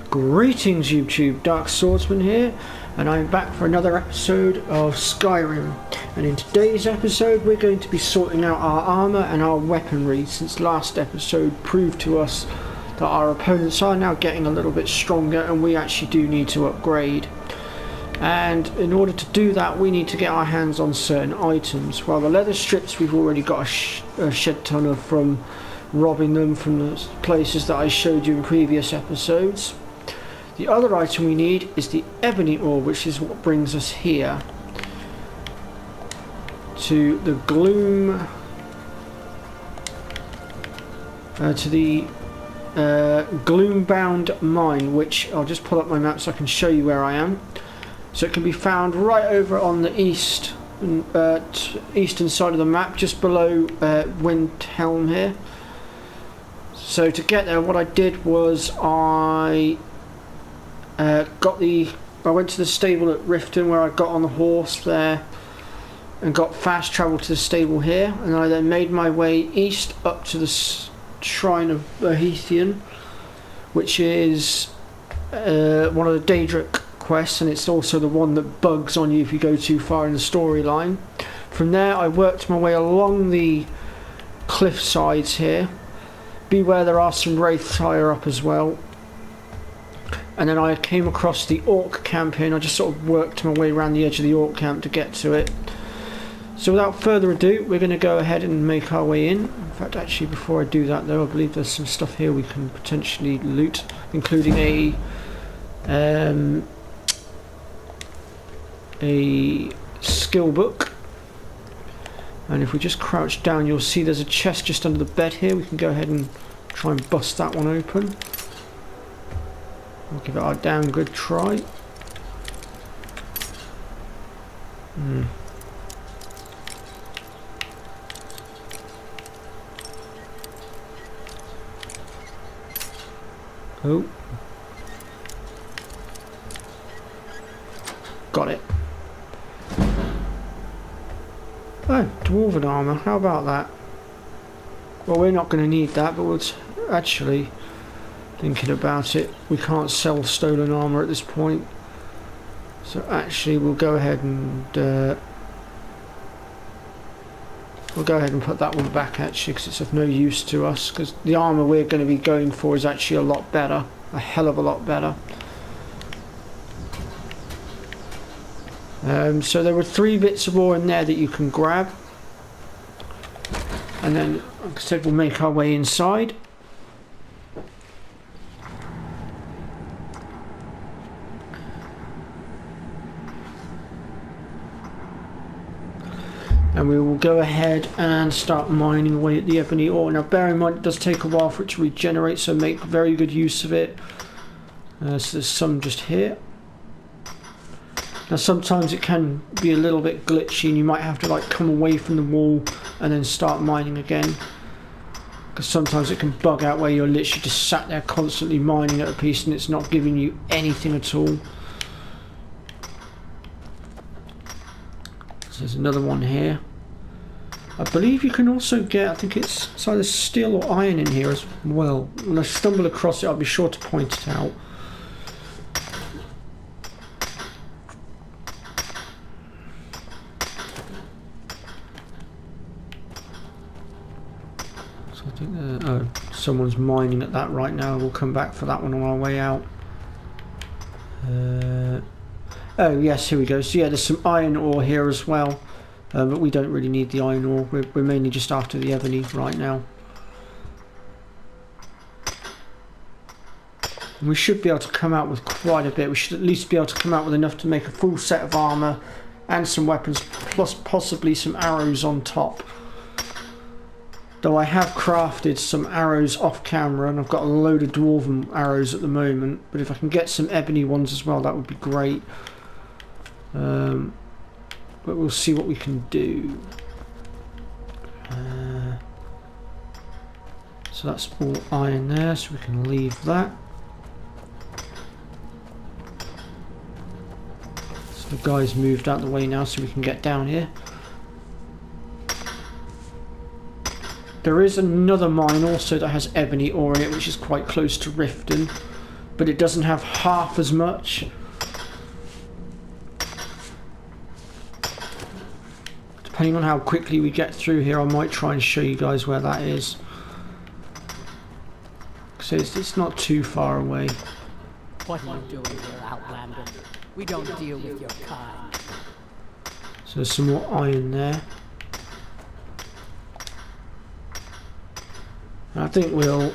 Greetings YouTube, Dark Swordsman here, and I'm back for another episode of Skyrim. And in today's episode we're going to be sorting out our armour and our weaponry, since last episode proved to us that our opponents are now getting a little bit stronger and we actually do need to upgrade. And in order to do that we need to get our hands on certain items. Well, the leather strips we've already got a shed ton of from robbing them from the places that I showed you in previous episodes. The other item we need is the ebony ore, which is what brings us here to the gloom, to the gloom-bound mine, which I'll just pull up my map so I can show you where I am. So it can be found right over on the eastern side of the map, just below Windhelm here. So to get there, what I did was I went to the stable at Riften, where I got on the horse there and got fast travel to the stable here, and I then made my way east up to the shrine of Bohethian, which is one of the Daedric quests, and it's also the one that bugs on you if you go too far in the storyline. From there I worked my way along the cliff sides here. Beware, there are some wraiths higher up as well. And then I came across the orc camp here, and I just sort of worked my way around the edge of the orc camp to get to it. So without further ado, we're going to go ahead and make our way in. In fact, actually, before I do that though, I believe there's some stuff here we can potentially loot, including a skill book. And if we just crouch down, you'll see there's a chest just under the bed here. We can go ahead and try and bust that one open. We'll give it our damn good try. Oh. Got it. Oh, dwarven armour. How about that? Well, we're not going to need that, but we'll actually... Thinking about it, we can't sell stolen armour at this point, so actually we'll go ahead and put that one back, actually, because it's of no use to us, because the armour we're going to be going for is actually a lot better, a hell of a lot better. So there were 3 bits of ore in there that you can grab, and then, like I said, we'll make our way inside. And we will go ahead and start mining away at the ebony ore. Now bear in mind it does take a while for it to regenerate, so make very good use of it. So there's some just here. Now sometimes it can be a little bit glitchy and you might have to like come away from the wall and then start mining again. Because sometimes it can bug out where you're literally just sat there constantly mining at a piece and it's not giving you anything at all. So there's another one here. I believe you can also get, I think it's either steel or iron in here as well. When I stumble across it, I'll be sure to point it out. So I think oh, someone's mining at that right now. We'll come back for that one on our way out. Oh yes, here we go. So yeah, there's some iron ore here as well. But we don't really need the iron ore, we're mainly just after the ebony right now. And we should be able to come out with quite a bit. We should at least be able to come out with enough to make a full set of armour and some weapons, plus possibly some arrows on top. Though I have crafted some arrows off camera and I've got a load of dwarven arrows at the moment, but if I can get some ebony ones as well, that would be great. But we'll see what we can do. So that's all iron there, so we can leave that. So the guy's moved out the way now so we can get down here. There is another mine also that has ebony ore in it, which is quite close to Riften. but it doesn't have half as much. Depending on how quickly we get through here, I might try and show you guys where that is. So it's not too far away. What are you doing here, Outlander? We don't deal with your kind. So there's some more iron there. And I think we'll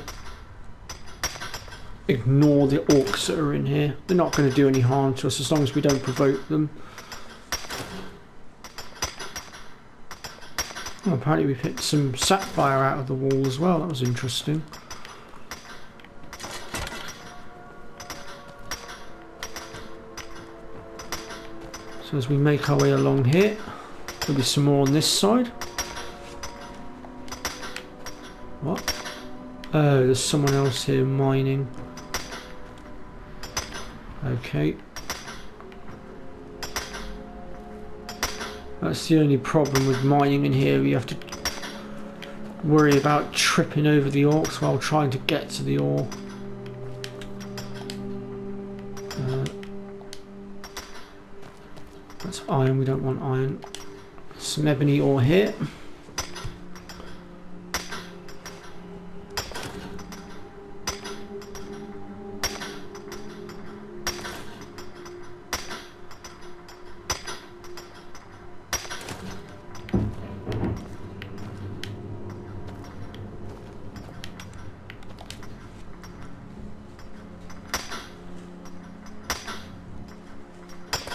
ignore the orcs that are in here. They're not going to do any harm to us as long as we don't provoke them. Oh, apparently we picked some sapphire out of the wall as well. That was interesting. So as we make our way along here, there'll be some more on this side. What? Oh, there's someone else here mining. Okay. That's the only problem with mining in here. You have to worry about tripping over the orcs while trying to get to the ore. That's iron, we don't want iron. Some ebony ore here.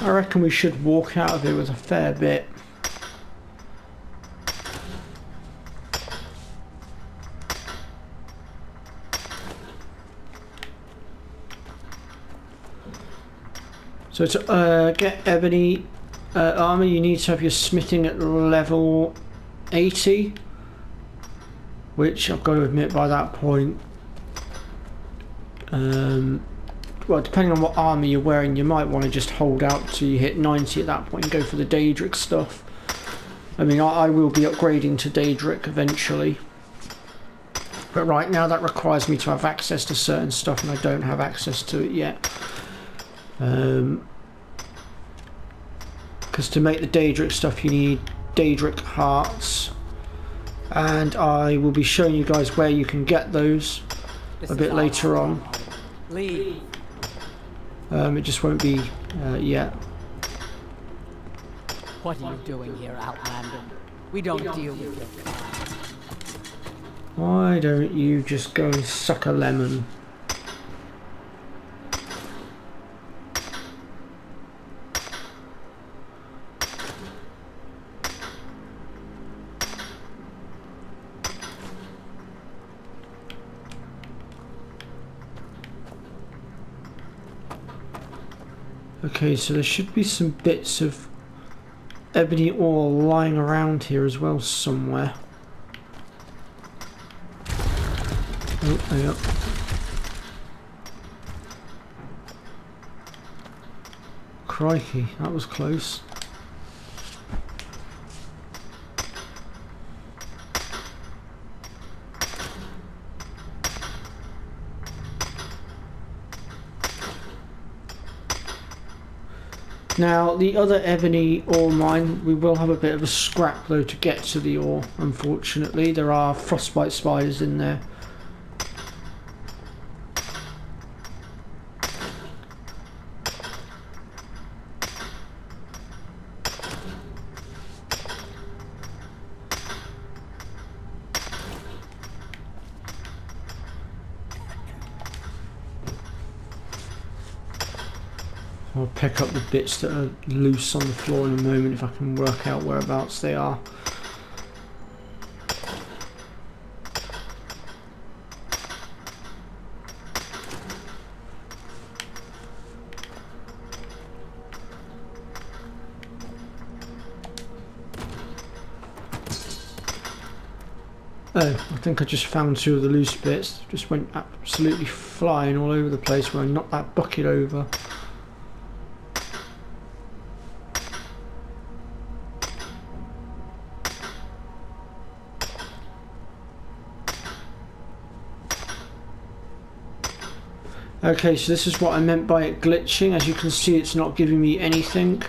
I reckon we should walk out of here with a fair bit. So to get ebony armor, you need to have your smithing at level 80, which I've got to admit by that point, well, depending on what armor you're wearing, you might want to just hold out till you hit 90 at that point and go for the Daedric stuff. I mean, I will be upgrading to Daedric eventually, but right now that requires me to have access to certain stuff and I don't have access to it yet. Because to make the Daedric stuff you need Daedric hearts, and I will be showing you guys where you can get those a bit later on. Leave. It just won't be yet. What are you doing here, Outlander? We don't deal with your kind. Why don't you just go and suck a lemon? Okay, so there should be some bits of ebony ore lying around here as well somewhere. Oh, there you go. Crikey, that was close. Now, the other ebony ore mine, we will have a bit of a scrap though to get to the ore, unfortunately. There are frostbite spiders in there. I'll pick up the bits that are loose on the floor in a moment if I can work out whereabouts they are. Oh, I think I just found two of the loose bits. Just went absolutely flying all over the place when I knocked that bucket over. Okay, so this is what I meant by it glitching. As you can see, it's not giving me anything.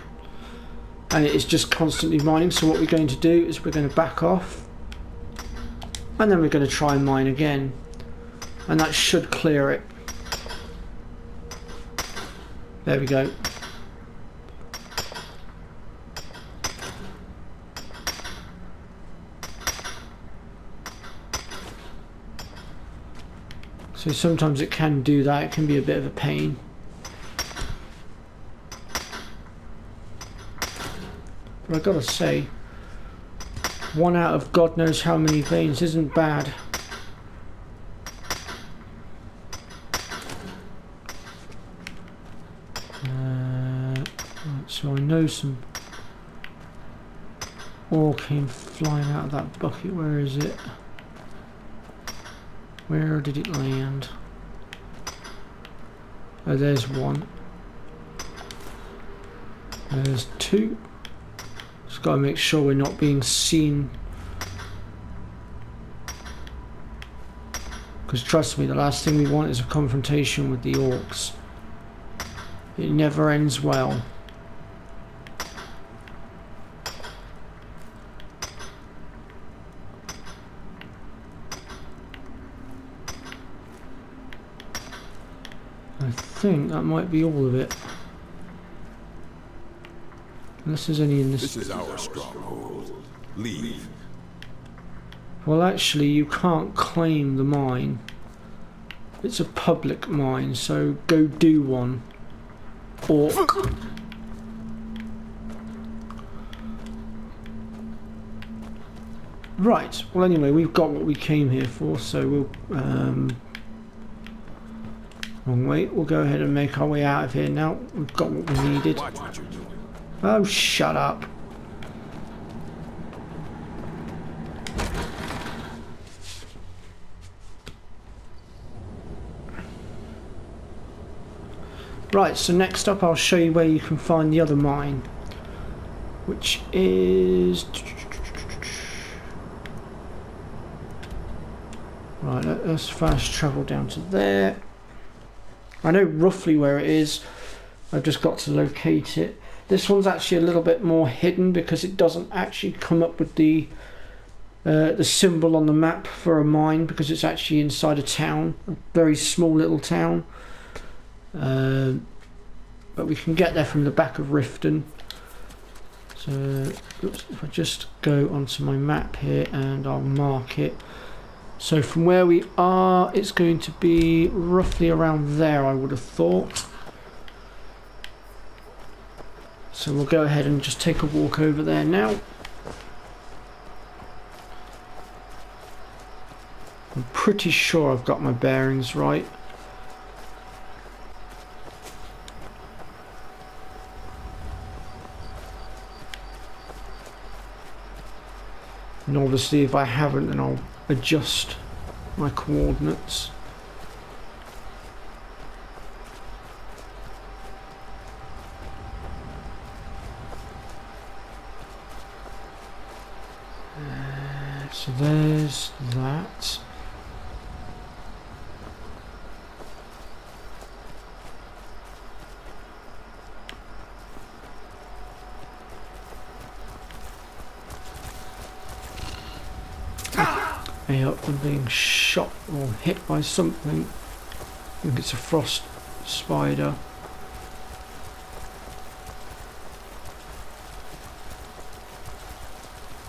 And it is just constantly mining. So what we're going to do is we're going to back off. And then we're going to try and mine again. And that should clear it. There we go. So sometimes it can do that, it can be a bit of a pain. But I gotta say, 1 out of God knows how many veins isn't bad. Right, so I know some ore came flying out of that bucket. Where is it? Where did it land? Oh, there's one. There's two. Just gotta make sure we're not being seen. Because trust me, the last thing we want is a confrontation with the orcs. It never ends well. I think that might be all of it. Unless there's any in this. This is our stronghold. Leave. Well, actually, you can't claim the mine. It's a public mine, so go do one. Orc. Right. Well, anyway, we've got what we came here for, so we'll. Wrong way. We'll go ahead and make our way out of here now. We've got what we needed. Watch what you're doing. Oh, shut up. Right, so next up I'll show you where you can find the other mine, which is... Right, let's fast travel down to there. I know roughly where it is, I've just got to locate it. This one's actually a little bit more hidden because it doesn't actually come up with the symbol on the map for a mine, because it's actually inside a town, a very small little town. But we can get there from the back of Riften. So oops, if I just go onto my map here and I'll mark it. So from where we are, it's going to be roughly around there, I would have thought. So we'll go ahead and just take a walk over there now. I'm pretty sure I've got my bearings right. And obviously if I haven't, then I'll adjust my coordinates. So there's that. Hey up, I'm being shot or hit by something. I think it's a frost spider.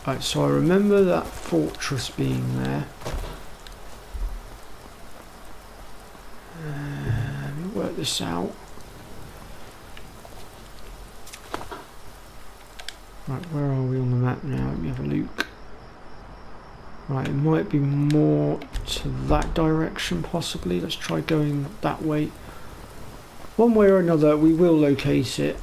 Right, so I remember that fortress being there. Let me work this out. Right, where are we on the map now? Let me have a look. Right, it might be more to that direction possibly. Let's try going that way. One way or another, we will locate it.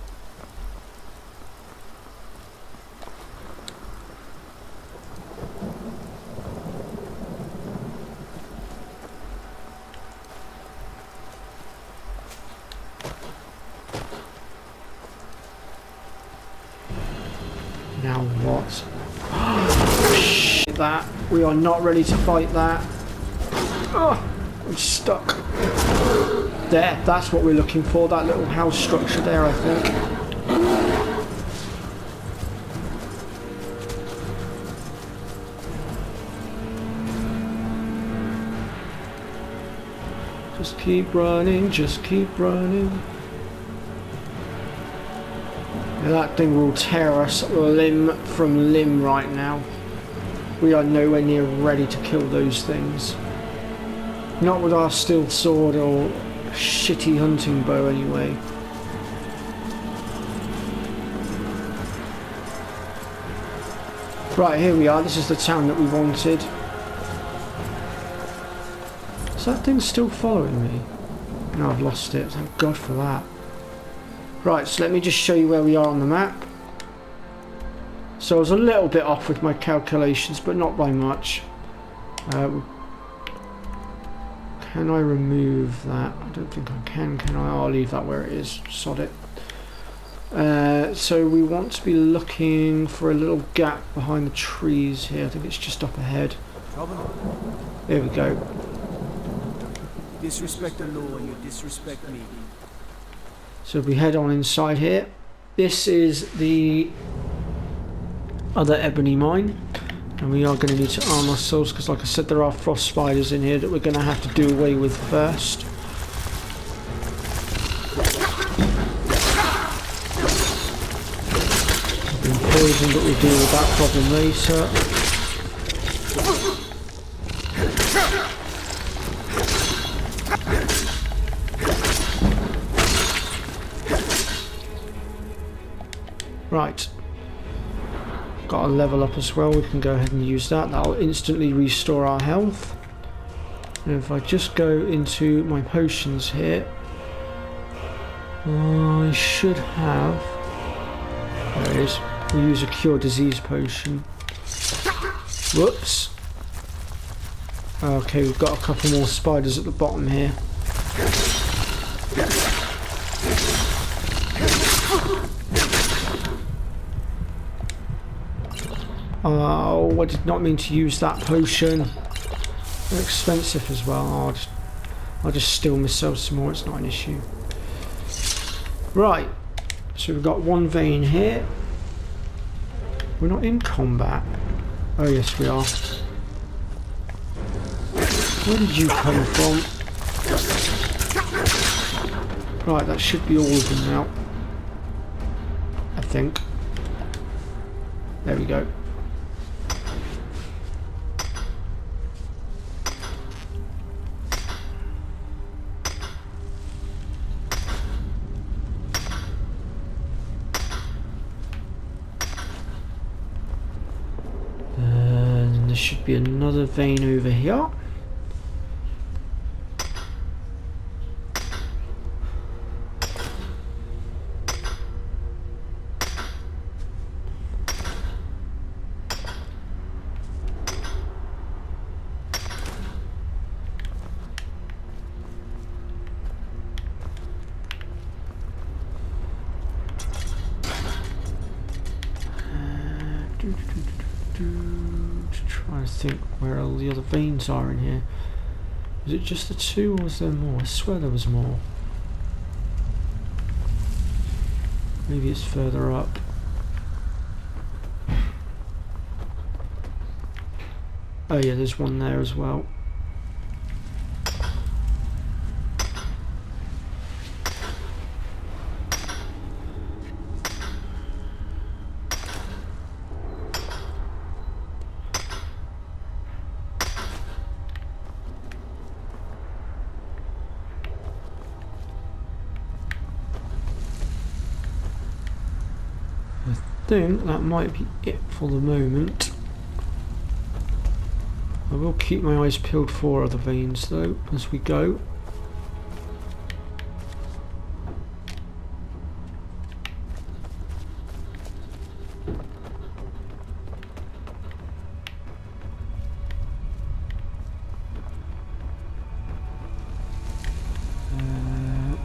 Now what? That. We are not ready to fight that. Oh, I'm stuck. There, that's what we're looking for, that little house structure there, I think. Just keep running, just keep running. Now that thing will tear us limb from limb right now. We are nowhere near ready to kill those things. Not with our steel sword or shitty hunting bow anyway. Right, here we are. This is the town that we wanted. Is that thing still following me? No, I've lost it. Thank God for that. Right, so let me just show you where we are on the map. So I was a little bit off with my calculations, but not by much. Can I remove that? I don't think I can I? I'll leave that where it is. Sod it. So we want to be looking for a little gap behind the trees here. I think it's just up ahead. There we go. Disrespect the law, you disrespect me. So we head on inside here. This is the other Ebony Mine, and we are going to need to arm ourselves because, like I said, there are frost spiders in here that we're going to have to do away with first. I've been poisoned, but we'll deal with that problem later. Right, got a level up as well. We can go ahead and use that. That'll instantly restore our health. And if I just go into my potions here, I should have, there it is, we'll use a cure disease potion. Whoops. Okay, we've got a couple more spiders at the bottom here. Oh, I did not mean to use that potion. They're expensive as well. I'll just steal myself some more, it's not an issue. Right, so we've got one vein here. We're not in combat. Oh yes we are. Where did you come from? Right, that should be all of them now. I think. There we go. There should be another vein over here. Trying to think where all the other veins are in here. Is it just the two or was there more? I swear there was more. Maybe it's further up. Oh yeah, there's one there as well. I think that might be it for the moment. I will keep my eyes peeled for other veins though as we go.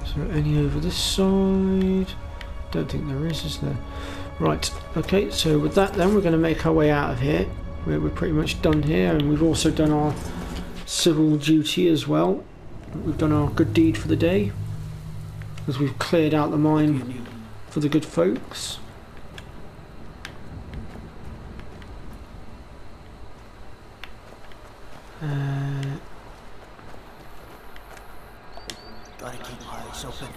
Is there any over this side? Don't think there is there? Right, okay, so with that then we're going to make our way out of here. We're pretty much done here, and we've also done our civil duty as well. we've done our good deed for the day, as we've cleared out the mine for the good folks. Gotta keep my eyes open.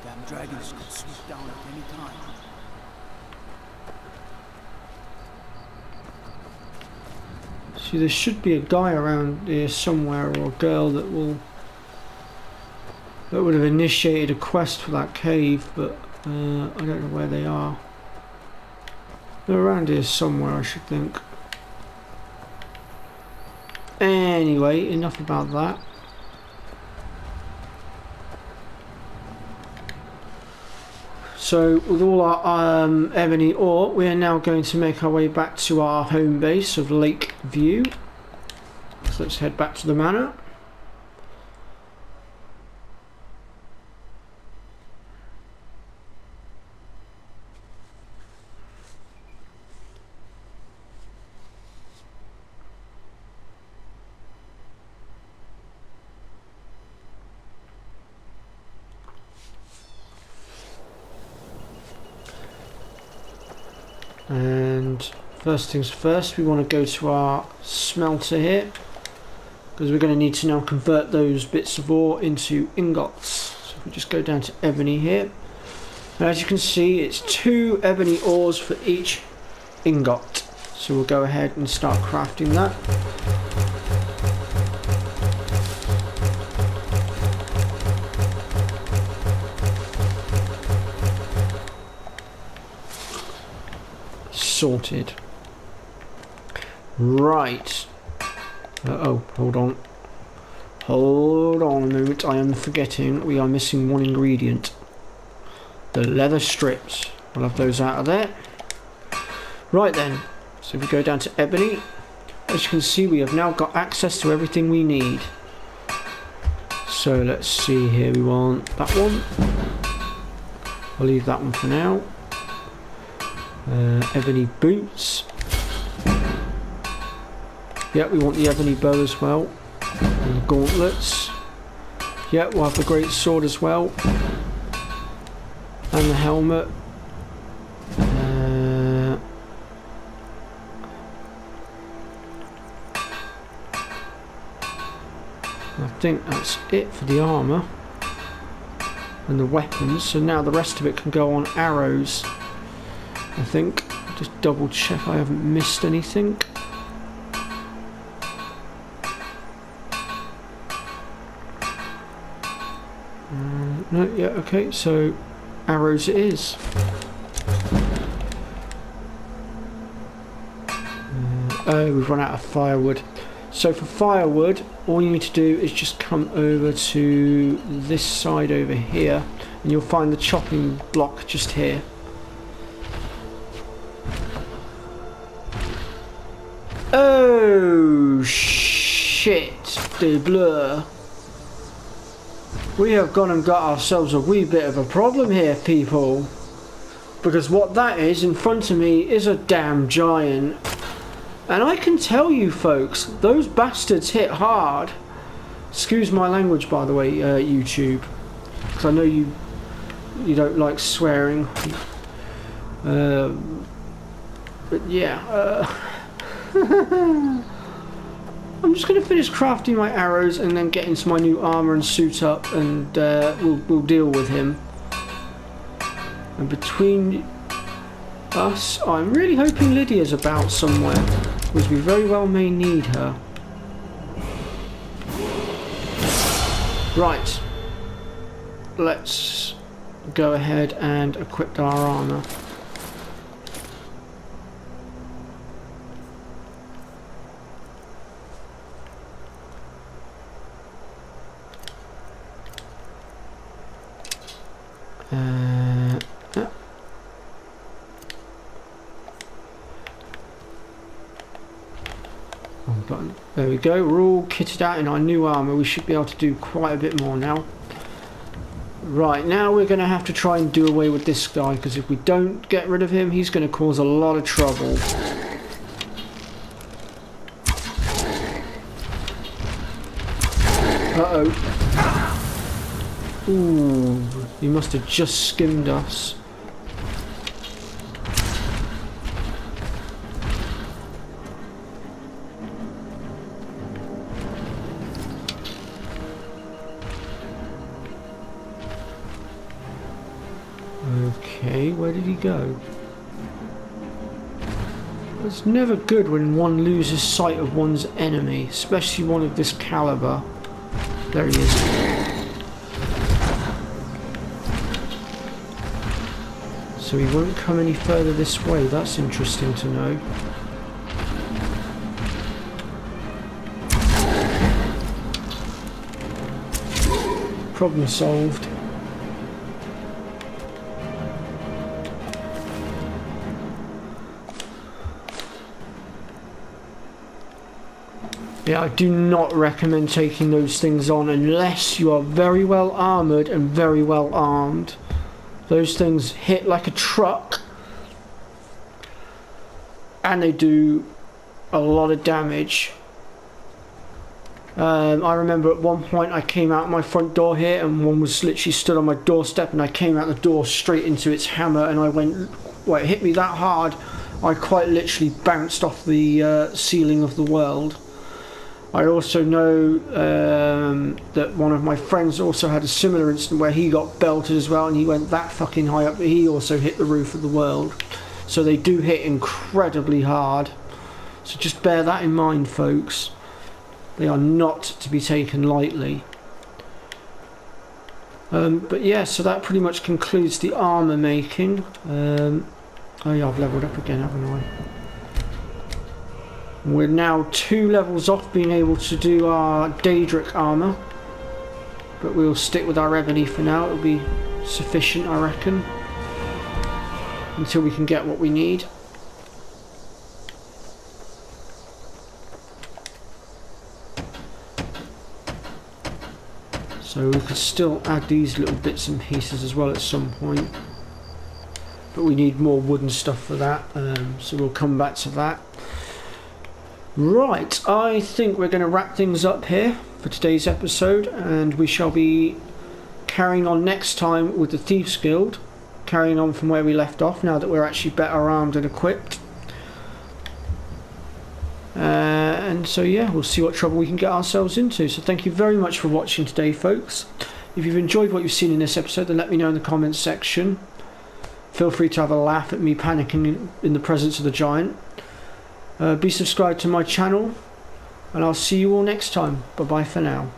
Damn dragons could swoop down at any time. See, there should be a guy around here somewhere, or a girl that would have initiated a quest for that cave, but I don't know where they are. They're around here somewhere, I should think. Anyway, enough about that. So with all our ebony ore, we are now going to make our way back to our home base of Lake View. So let's head back to the manor. And first things first, we want to go to our smelter here, because we're going to need to now convert those bits of ore into ingots. So if we just go down to ebony here, and as you can see, it's 2 ebony ores for each ingot. So we'll go ahead and start crafting that. Sorted. Right. Uh-oh, hold on. Hold on a moment, I am forgetting. We are missing one ingredient. The leather strips. We'll have those out of there. Right then, so if we go down to ebony, as you can see, we have now got access to everything we need. So let's see here, we want that one. I'll leave that one for now. Ebony boots. Yeah, we want the ebony bow as well. And the gauntlets. Yeah, we'll have the great sword as well. And the helmet. I think that's it for the armour. And the weapons. So now the rest of it can go on arrows. I think. Just double check I haven't missed anything. No, yeah, okay, so arrows it is. Oh, we've run out of firewood. So for firewood, all you need to do is just come over to this side over here, and you'll find the chopping block just here. Oh shit, de bleu. We have gone and got ourselves a wee bit of a problem here, people. Because what that is in front of me is a damn giant. And I can tell you folks, those bastards hit hard. Excuse my language, by the way, YouTube. Because I know you don't like swearing. But yeah, I'm just going to finish crafting my arrows and then get into my new armour and suit up, and we'll deal with him. And between us, I'm really hoping Lydia's about somewhere, because we very well may need her. Right, let's go ahead and equip our armour. There we go, we're all kitted out in our new armour. We should be able to do quite a bit more now. Right, now we're going to have to try and do away with this guy, because if we don't get rid of him, he's going to cause a lot of trouble. Uh-oh. Ooh, he must have just skimmed us. Okay, where did he go? It's never good when one loses sight of one's enemy, especially one of this caliber. There he is. So he won't come any further this way. That's interesting to know. Problem solved. Yeah, I do not recommend taking those things on unless you are very well armoured and very well armed. Those things hit like a truck and they do a lot of damage. I remember at one point I came out my front door here and one was literally stood on my doorstep and I came out the door straight into its hammer and I went, well, it hit me that hard I quite literally bounced off the ceiling of the world. I also know that one of my friends also had a similar incident where he got belted as well and he went that fucking high up, but he also hit the roof of the world. So they do hit incredibly hard. So just bear that in mind, folks. They are not to be taken lightly. But yeah, so that pretty much concludes the armour making. Oh yeah, I've leveled up again, haven't I? We're now 2 levels off being able to do our Daedric armour, but we'll stick with our Ebony for now. It'll be sufficient, I reckon, until we can get what we need. So we could still add these little bits and pieces as well at some point, but we need more wooden stuff for that, so we'll come back to that. Right, I think we're going to wrap things up here for today's episode, and we shall be carrying on next time with the Thieves Guild, carrying on from where we left off now that we're actually better armed and equipped. And so yeah, we'll see what trouble we can get ourselves into. So thank you very much for watching today, folks. If you've enjoyed what you've seen in this episode, then let me know in the comments section. Feel free to have a laugh at me panicking in the presence of the giant. Be subscribed to my channel, and I'll see you all next time. Bye bye for now.